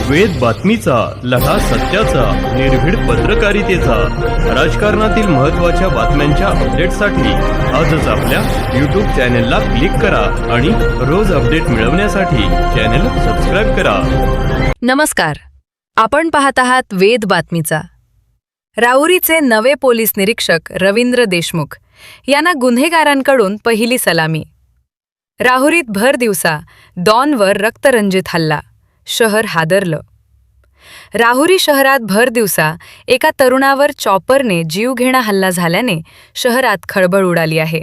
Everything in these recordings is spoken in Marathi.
वेद बातमीचा, लढा सत्याचा, निर्भीड पत्रकारितेचा, राजकारणातील महत्त्वाच्या बातम्यांच्या अपडेटसाठी आजच आपल्या यूट्यूब चॅनेलला क्लिक करा आणि रोज अपडेट मिळवण्यासाठी चॅनेल सबस्क्राईब करा. नमस्कार, आपण पाहत आहात वेद बातमीचा. राहुरीचे नवे पोलीस निरीक्षक रवींद्र देशमुख यांना गुन्हेगारांकडून पहिली सलामी. राहुरीत भर दिवसा डॉनवर रक्तरंजित हल्ला, शहर हादरलं. राहुरी शहरात भर दिवसा एका तरुणावर चॉपरने जीवघेणा हल्ला झाल्याने शहरात खळबळ उडाली आहे.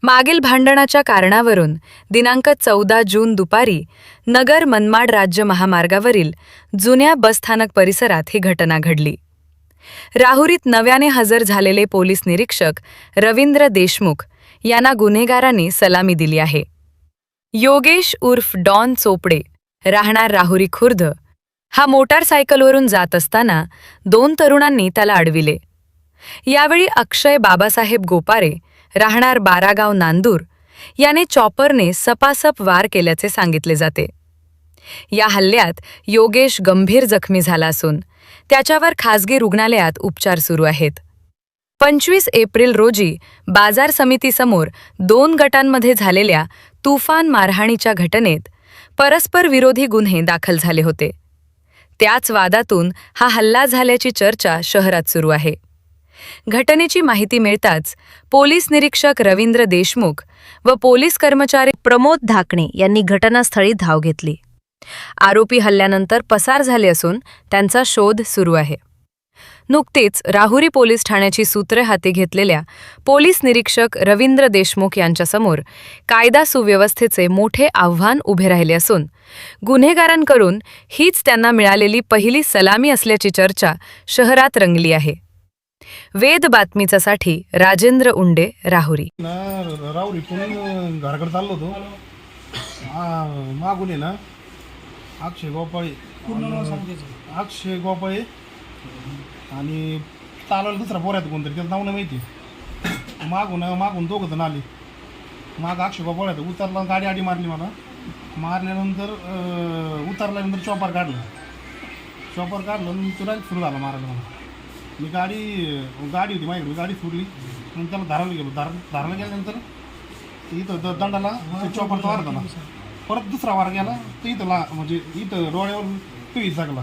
मागील भांडणाच्या कारणावरून दिनांक 14 जून दुपारी नगर मनमाड राज्य महामार्गावरील जुन्या बसस्थानक परिसरात ही घटना घडली. राहुरीत नव्याने हजर झालेले पोलीस निरीक्षक रवींद्र देशमुख यांना गुन्हेगारांनी सलामी दिली आहे. योगेश उर्फ डॉन चोपडे, राहणार राहुरी खुर्द, हा मोटारसायकलवरून जात असताना 2 तरुणांनी त्याला अडविले. यावेळी अक्षय बाबासाहेब गोपारे, राहणार बारागाव नांदूर, याने चॉपरने सपासप वार केल्याचे सांगितले जाते. या हल्ल्यात योगेश गंभीर जखमी झाला असून त्याच्यावर खासगी रुग्णालयात उपचार सुरू आहेत. 25 एप्रिल रोजी बाजार समितीसमोर 2 गटांमध्ये झालेल्या तुफान मारहाणीच्या घटनेत परस्पर विरोधी गुन्हे दाखल झाले होते. त्याच वादातून हा हल्ला झाल्याची चर्चा शहरात सुरू आहे. घटनेची माहिती मिळताच पोलीस निरीक्षक रवींद्र देशमुख व पोलीस कर्मचारी प्रमोद धाकणे यांनी घटनास्थळी धाव घेतली. आरोपी हल्ल्यानंतर पसार झाले असून त्यांचा शोध सुरू आहे. नुकतेच राहुरी पोलीस ठाण्याची सूत्रे हाती घेतलेल्या पोलीस निरीक्षक रवींद्र देशमुख यांच्यासमोर कायदा सुव्यवस्थेचे मोठे आव्हान उभे राहिले असून गुन्हेगारांकडून हीच त्यांना मिळालेली पहिली सलामी असल्याची चर्चा शहरात रंगली आहे. वेद बातमीचासाठी राजेंद्र उंडे, राहुरी. राहुरी पुणे घराकडे चाललो होतो. मागून आहे ना अक्षय गोपाळे आणि चालवलं दुसरा पोऱ्यात कोणतरी, त्याचं नाव नाही माहिती. मागून 2 जण आले. माग अक्षय गोपाळ्यात उतरला, गाडी आडी मारली मला. मारल्यानंतर उतरल्यानंतर चॉपर काढलं आणि तुला सुरू झाला मारायला मला. मी गाडी होती माझ्याकडे, गाडी सुरली. मग त्याला धारायला गेल्यानंतर इथं दंडाला चॉपरचा वार झाला. परत दुसरा वार गेला तर इथं म्हणजे इथं डोळ्यावर पिळीच लागला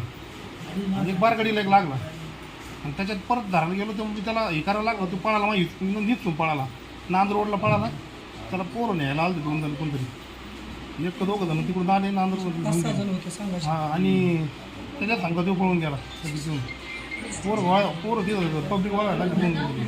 आणि एक बारगडीला एक लागला. आणि त्याच्यात परत धारायला गेलो तर म्हणजे त्याला हे करायला लागलं. तो पळाला, माहिती दिसून पळाला, नांद रोडला पळाला. त्याला पोरं न्यायला आलं 2 जण कोणतरी, 1-2 जण तिकडून आले नांद रोड. हां, आणि त्याच्यात सांगता तो पळून गेला. पोरं तिथं पब्लिक वाळायला घेऊन गेली.